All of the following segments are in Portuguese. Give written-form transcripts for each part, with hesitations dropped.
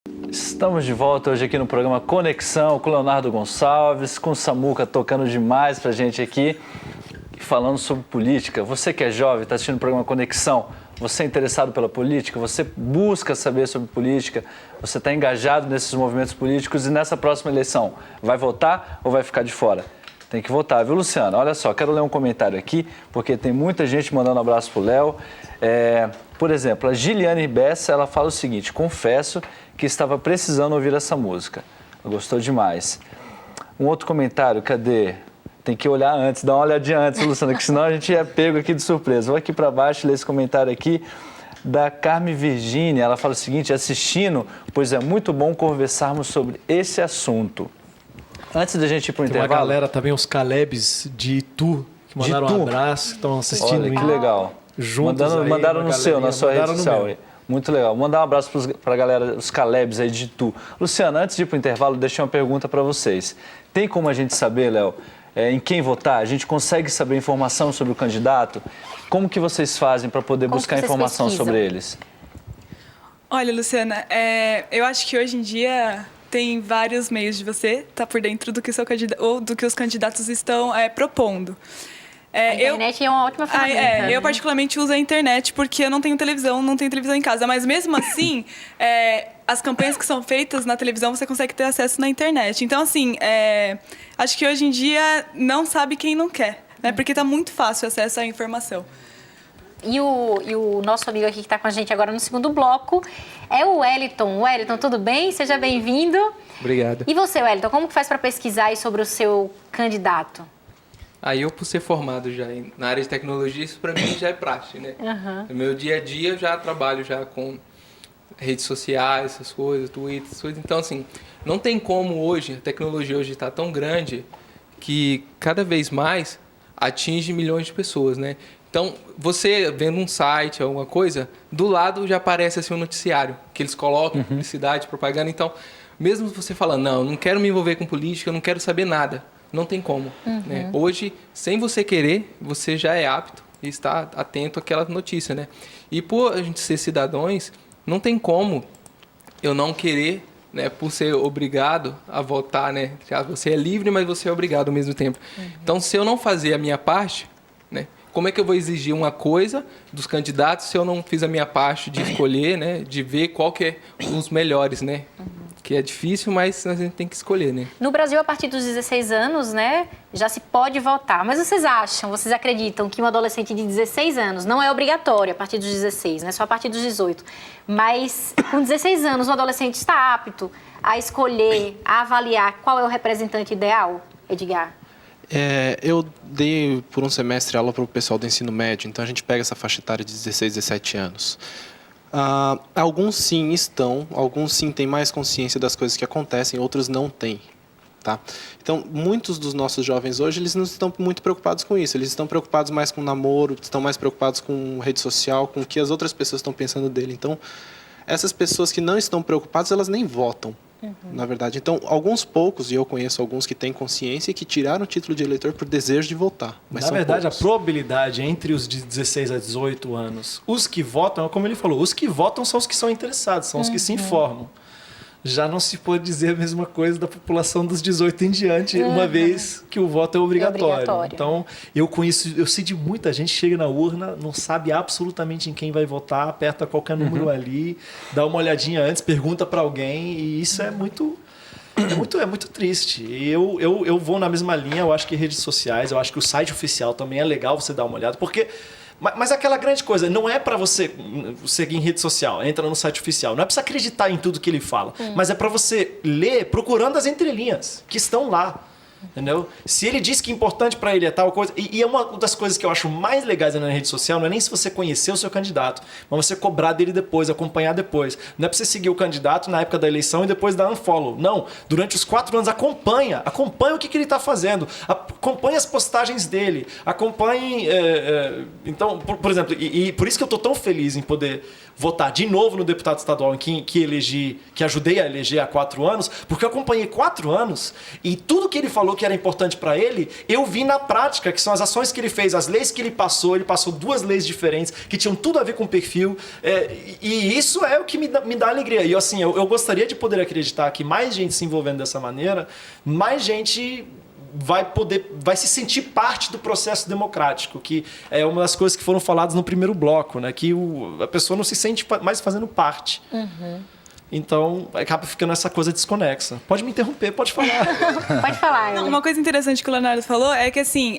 Estamos de volta hoje aqui no programa Conexão com o Leonardo Gonçalves, com o Samuca tocando demais pra gente aqui, falando sobre política. Você que é jovem, está assistindo o programa Conexão, você é interessado pela política, você busca saber sobre política, você está engajado nesses movimentos políticos e nessa próxima eleição, vai votar ou vai ficar de fora? Tem que votar, viu, Luciana? Olha só, quero ler um comentário aqui, porque tem muita gente mandando um abraço pro Léo. Por exemplo, a Giliane Bessa, ela fala o seguinte: confesso que estava precisando ouvir essa música. Gostou demais. Um outro comentário, cadê? Tem que olhar antes, dar uma olhadinha antes, Luciana, que senão a gente é pego aqui de surpresa. Vou aqui para baixo ler esse comentário aqui da Carme Virgínia. Ela fala o seguinte: assistindo, pois é muito bom conversarmos sobre esse assunto. Antes da gente ir para o intervalo... Tem uma galera também, os Calebs de Itu, que mandaram um abraço, que estão assistindo. Olha, que legal. Juntos mandaram no seu, na sua rede social. Muito legal. Mandar um abraço para a galera, os Calebs aí de Itu. Luciana, antes de ir para o intervalo, deixei uma pergunta para vocês. Tem como a gente saber, Léo, em quem votar? A gente consegue saber informação sobre o candidato? Como que vocês fazem para poder buscar informação sobre eles? Olha, Luciana, eu acho que hoje em dia tem vários meios de você estar por dentro do que, do que os candidatos estão propondo. A internet é uma ótima ferramenta. Eu particularmente uso a internet porque eu não tenho televisão em casa. Mas mesmo assim, as campanhas que são feitas na televisão você consegue ter acesso na internet. Então, assim, acho que hoje em dia não sabe quem não quer, né? Porque está muito fácil o acesso à informação. E o nosso amigo aqui que está com a gente agora no segundo bloco é o Wellington. Wellington, tudo bem? Seja bem-vindo. Obrigado. E você, Wellington, como que faz para pesquisar aí sobre o seu candidato? Aí eu, por ser formado já na área de tecnologia, isso para mim já é praxe, né? No meu dia a dia eu já trabalho já com redes sociais, essas coisas, Twitter, essas coisas. Então, assim, não tem como hoje, a tecnologia hoje está tão grande que cada vez mais atinge milhões de pessoas, né? Então, você vendo um site, alguma coisa, do lado já aparece assim um noticiário, que eles colocam publicidade, propaganda. Então, mesmo você falando, não quero me envolver com política, eu não quero saber nada, não tem como. Né? Hoje, sem você querer, você já é apto e está atento àquela notícia, né? E por a gente ser cidadãos, não tem como eu não querer, né, por ser obrigado a votar, né? Você é livre, mas você é obrigado ao mesmo tempo. Então, se eu não fazer a minha parte, né? Como é que eu vou exigir uma coisa dos candidatos se eu não fiz a minha parte de escolher, né? De ver qual que é os melhores, né? Que é difícil, mas a gente tem que escolher, né? No Brasil, a partir dos 16 anos, né, já se pode votar. Mas vocês acreditam que um adolescente de 16 anos, não é obrigatório a partir dos 16, né? Só a partir dos 18. Mas com 16 anos, um adolescente está apto a escolher, a avaliar qual é o representante ideal, Edgar? Eu dei por um semestre aula para o pessoal do ensino médio, então a gente pega essa faixa etária de 16, 17 anos. Alguns sim alguns sim têm mais consciência das coisas que acontecem, outros não têm. Tá? Então, muitos dos nossos jovens hoje, eles não estão muito preocupados com isso, eles estão preocupados mais com namoro, estão mais preocupados com rede social, com o que as outras pessoas estão pensando dele. Então, essas pessoas que não estão preocupadas, elas nem votam. Na verdade, então, alguns poucos, e eu conheço alguns que têm consciência e que tiraram o título de eleitor por desejo de votar. Mas na verdade, poucos. A probabilidade entre os de 16 a 18 anos, os que votam, como ele falou, os que votam são os que são interessados, são os que se informam. Já não se pode dizer a mesma coisa da população dos 18 em diante, uma vez que o voto é obrigatório. Então, eu sei de muita gente que chega na urna, não sabe absolutamente em quem vai votar, aperta qualquer número ali, dá uma olhadinha antes, pergunta para alguém, e isso é muito triste. E eu vou na mesma linha, eu acho que redes sociais, eu acho que o site oficial também é legal você dar uma olhada, porque... Mas aquela grande coisa, não é para você seguir em rede social, entra no site oficial, não é para você acreditar em tudo que ele fala, mas é para você ler procurando as entrelinhas que estão lá. Entendeu? Se ele diz que é importante para ele é tal coisa... E é uma das coisas que eu acho mais legais na rede social, não é nem se você conhecer o seu candidato, mas você cobrar dele depois, acompanhar depois. Não é para você seguir o candidato na época da eleição e depois dar unfollow. Não. Durante os 4 anos, acompanha o que ele está fazendo. Acompanhe as postagens dele. Acompanhe... Então, por exemplo, e por isso que eu estou tão feliz em poder votar de novo no deputado estadual que ajudei a eleger há 4 anos, porque eu acompanhei 4 anos e tudo que ele falou que era importante para ele, eu vi na prática, que são as ações que ele fez, as leis que ele passou 2 leis diferentes que tinham tudo a ver com o perfil, e isso é o que me dá alegria. E assim, eu gostaria de poder acreditar que mais gente se envolvendo dessa maneira, mais gente vai se sentir parte do processo democrático, que é uma das coisas que foram faladas no primeiro bloco, né? Que a pessoa não se sente mais fazendo parte. Então, acaba ficando essa coisa desconexa. Pode me interromper, pode falar. Pode falar. Não, uma coisa interessante que o Leonardo falou é que, assim,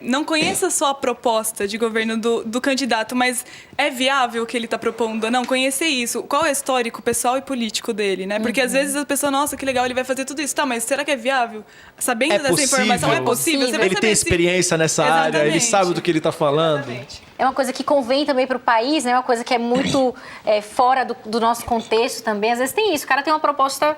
não conheça só a proposta de governo do candidato, mas é viável o que ele está propondo? Não, conhecer isso. Qual é o histórico pessoal e político dele, né? Porque, às vezes, a pessoa, nossa, que legal, ele vai fazer tudo isso. Tá, mas será que é viável? Sabendo dessa informação, é possível? Você vai Ele tem experiência nessa área, ele sabe do que ele está falando. Exatamente. É uma coisa que convém também para o país, né? É uma coisa que é muito fora do nosso contexto também. Às vezes tem isso. O cara tem uma proposta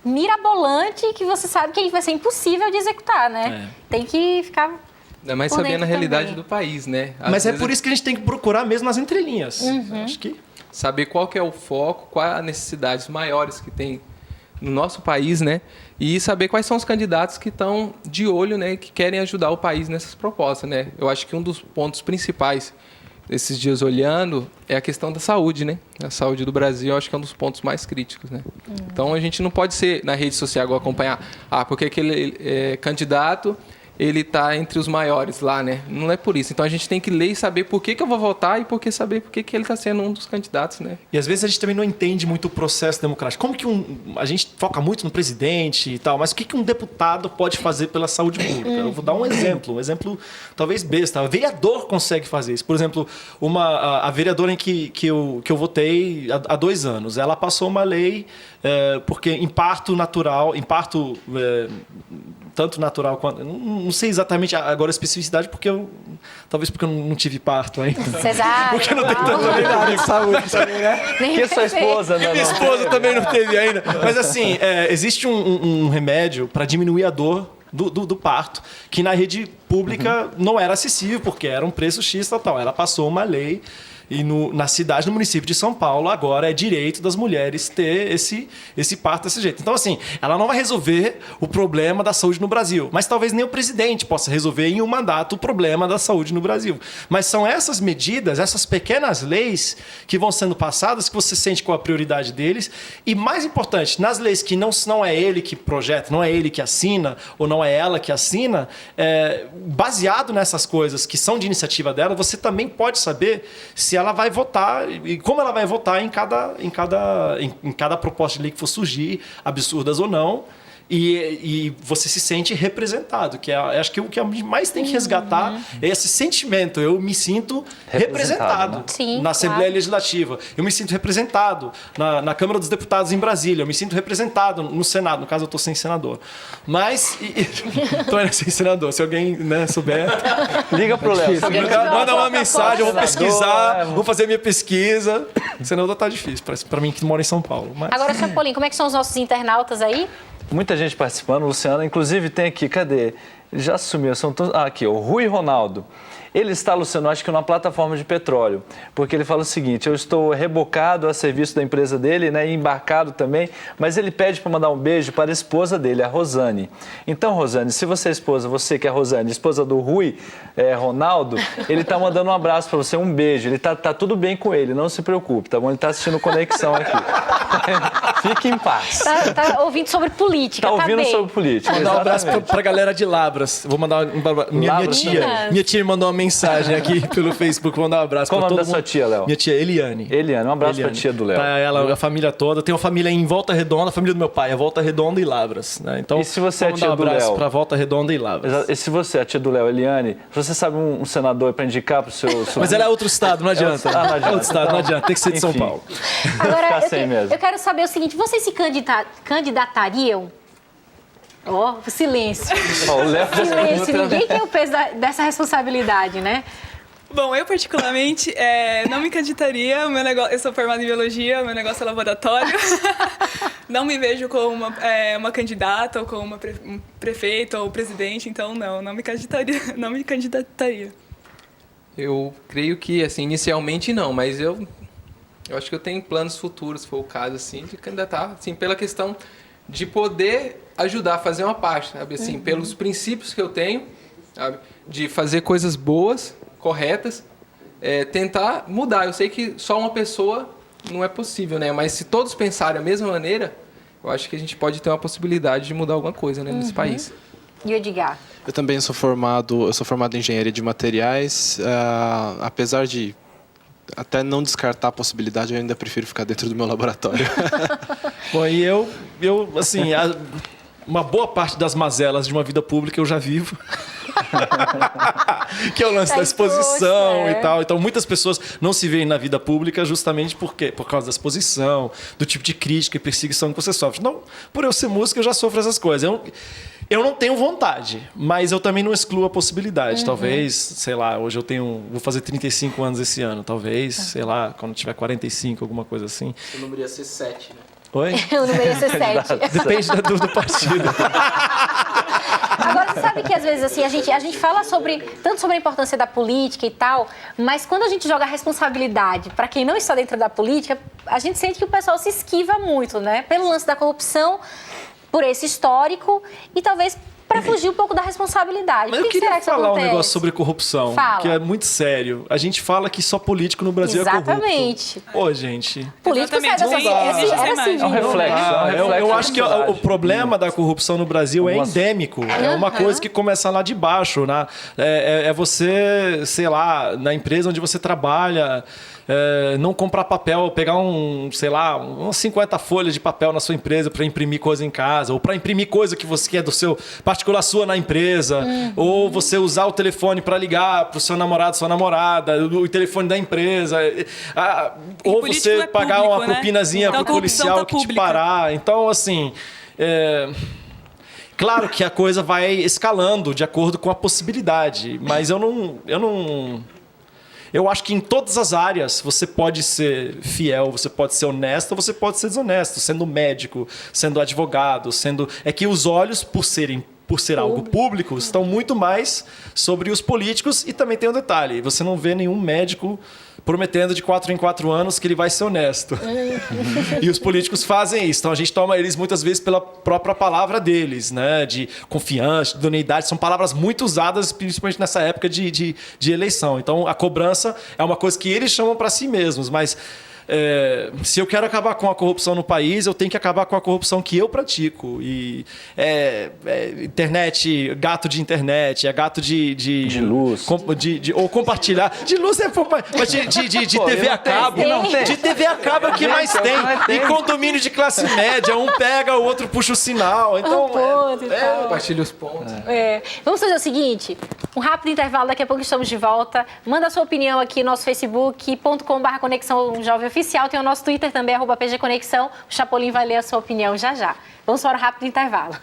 mirabolante que você sabe que vai ser impossível de executar, né? Tem que ficar... Ainda mais por sabendo a dentro realidade também. do país, né? Mas é por isso que a gente tem que procurar mesmo nas entrelinhas. Acho que... Saber qual que é o foco, quais as necessidades maiores que tem no nosso país, né? E saber quais são os candidatos que estão de olho, né? Que querem ajudar o país nessas propostas, né? Eu acho que um dos pontos principais desses dias olhando é a questão da saúde, né? A saúde do Brasil, eu acho que é um dos pontos mais críticos, né? Então, a gente não pode ser na rede social acompanhar, porque aquele candidato... ele está entre os maiores lá, né? Não é por isso. Então a gente tem que ler e saber por que eu vou votar e saber por que ele está sendo um dos candidatos, né? E às vezes a gente também não entende muito o processo democrático. Como que a gente foca muito no presidente e tal, mas o que um deputado pode fazer pela saúde pública? Eu vou dar um exemplo talvez besta. O vereador consegue fazer isso. Por exemplo, a vereadora em que eu votei há 2 anos, ela passou uma lei porque em parto natural, tanto natural quanto... Não sei exatamente agora a especificidade, talvez porque eu não tive parto ainda. Cesárea. Porque eu não tenho tanta habilidade de saúde também, né? Que sua esposa, né? Minha esposa também não teve ainda. Mas assim, existe um remédio para diminuir a dor do parto, que na rede pública não era acessível, porque era um preço X, tal. Ela passou uma lei e na cidade, no município de São Paulo, agora é direito das mulheres ter esse parto desse jeito. Então, assim, ela não vai resolver o problema da saúde no Brasil, mas talvez nem o presidente possa resolver em um mandato o problema da saúde no Brasil. Mas são essas medidas, essas pequenas leis que vão sendo passadas, que você sente qual a prioridade deles. E mais importante, nas leis que não é ele que projeta, não é ele que assina, ou não é ela que assina, baseado nessas coisas que são de iniciativa dela, você também pode saber se ela vai votar e como ela vai votar em cada proposta de lei que for surgir, absurdas ou não. E você se sente representado, que acho que o que a gente mais tem que resgatar é esse sentimento. Eu me sinto representado, né? Sim, na Assembleia claro. Legislativa. Eu me sinto representado na Câmara dos Deputados em Brasília. Eu me sinto representado no Senado. No caso, eu estou sem senador. Mas... Estou sem senador. Se alguém souber... Liga pro Léo. Se alguém- Manda uma mensagem, eu vou pesquisar, Senador, vou fazer minha pesquisa. Senador tá difícil, para mim que mora em São Paulo. Mas... Agora, Sr. Paulinho, como é que são os nossos internautas aí? Muita gente participando, Luciano. Inclusive tem aqui, cadê? Já sumiu. Aqui, o Rui Ronaldo. Ele está, Luciano, acho que numa plataforma de petróleo, porque ele fala o seguinte: eu estou rebocado a serviço da empresa dele, né, e embarcado também, mas ele pede para mandar um beijo para a esposa dele, a Rosane. Então, Rosane, se você é esposa, você que é Rosane, esposa do Rui Ronaldo, ele está mandando um abraço para você, um beijo. Ele tá tudo bem com ele, não se preocupe, tá bom? Ele está assistindo Conexão aqui. Fique em paz. Tá ouvindo sobre política, Tá ouvindo bem. sobre política. Mandar um abraço exatamente. pra galera de Labras. Vou mandar minha Labras tia. também. Minha tia me mandou uma mensagem aqui pelo Facebook. Vou mandar um abraço Qual pra o nome todo da sua mundo. tia, Léo? Minha tia Eliane. Eliane, um abraço para a tia do Léo. Tá ela, a família toda. Tem uma família em Volta Redonda, a família do meu pai é Volta Redonda e Labras, né? Então, E se você é vou tia mandar um do abraço Léo? pra Volta Redonda e Labras. E se você é a tia do Léo, Eliane, você sabe um senador para indicar para o seu sobrinho? Mas ela é outro estado, não adianta. não adianta. É outro estado, não adianta. Tem que ser de São Enfim. Paulo. Agora, Ficar sem mesmo. eu quero saber o seguinte, vocês se candidatariam? Ó, silêncio. Ó, o Léo já Silêncio, ninguém tem o peso dessa responsabilidade, né? Bom, eu particularmente não me candidataria. O meu negócio, eu sou formada em biologia, o meu negócio é laboratório. Não me vejo como uma candidata ou como um prefeito ou presidente, então não me candidataria. Não me candidataria. Eu creio que, assim, inicialmente não, mas eu Eu acho que eu tenho planos futuros, se for o caso, assim, de candidatar, assim, pela questão de poder ajudar a fazer uma parte, sabe? Assim, pelos princípios que eu tenho, sabe? De fazer coisas boas, corretas, tentar mudar. Eu sei que só uma pessoa não é possível, né? Mas se todos pensarem da mesma maneira, eu acho que a gente pode ter uma possibilidade de mudar alguma coisa, né, nesse país. E o Edgar? Eu também sou formado em engenharia de materiais, apesar de até não descartar a possibilidade, eu ainda prefiro ficar dentro do meu laboratório. Bom, e eu assim, uma boa parte das mazelas de uma vida pública eu já vivo. Que é o lance da exposição e tal. Então, muitas pessoas não se veem na vida pública justamente por causa da exposição, do tipo de crítica e perseguição que você sofre. Não, por eu ser músico, eu já sofro essas coisas. Eu não tenho vontade, mas eu também não excluo a possibilidade. Talvez, sei lá, hoje vou fazer 35 anos esse ano. Talvez, sei lá, quando tiver 45, alguma coisa assim. O número ia ser 7, né? Oi? O número ia ser 7. Depende do partido. Agora, você sabe que às vezes assim, a gente fala tanto sobre a importância da política e tal, mas quando a gente joga a responsabilidade para quem não está dentro da política, a gente sente que o pessoal se esquiva muito, né? Pelo lance da corrupção, por esse histórico e talvez para fugir um pouco da responsabilidade. Mas eu queria falar um negócio sobre corrupção, que é muito sério. A gente fala que só político no Brasil é corrupto. Exatamente. Ô, gente. Político sai dessa É um reflexo. Eu acho que o problema da corrupção no Brasil é endêmico. É uma coisa que começa lá de baixo. Né? É você, sei lá, na empresa onde você trabalha, não comprar papel, pegar umas 50 folhas de papel na sua empresa para imprimir coisa em casa, ou para imprimir coisa que você quer do seu particular sua na empresa, ou você usar o telefone para ligar para o seu namorado, sua namorada, o telefone da empresa, ou você pagar público, uma propinazinha então, pro policial que te parar. Então, assim, claro que a coisa vai escalando de acordo com a possibilidade, mas eu acho que em todas as áreas você pode ser fiel, você pode ser honesto, você pode ser desonesto, sendo médico, sendo advogado, É que os olhos, por ser algo público, estão muito mais sobre os políticos. E também tem um detalhe, você não vê nenhum médico prometendo de 4 em 4 anos que ele vai ser honesto. E os políticos fazem isso. Então a gente toma eles muitas vezes pela própria palavra deles, né? De confiança, de idoneidade. São palavras muito usadas, principalmente nessa época de eleição. Então a cobrança é uma coisa que eles chamam para si mesmos, mas se eu quero acabar com a corrupção no país, eu tenho que acabar com a corrupção que eu pratico. E internet, gato de internet, gato de luz. Ou compartilhar. De luz é pouco, mas de TV a cabo. De TV a cabo é o que mais tem. E condomínio de classe média, um pega, o outro puxa o sinal. Então, Compartilha os pontos. Vamos fazer o seguinte, um rápido intervalo, daqui a pouco estamos de volta. Manda a sua opinião aqui no nosso facebook.com/conexão jovem oficial, tem o nosso Twitter também, @PGConexão. O Chapolin vai ler a sua opinião já já. Vamos para o rápido intervalo.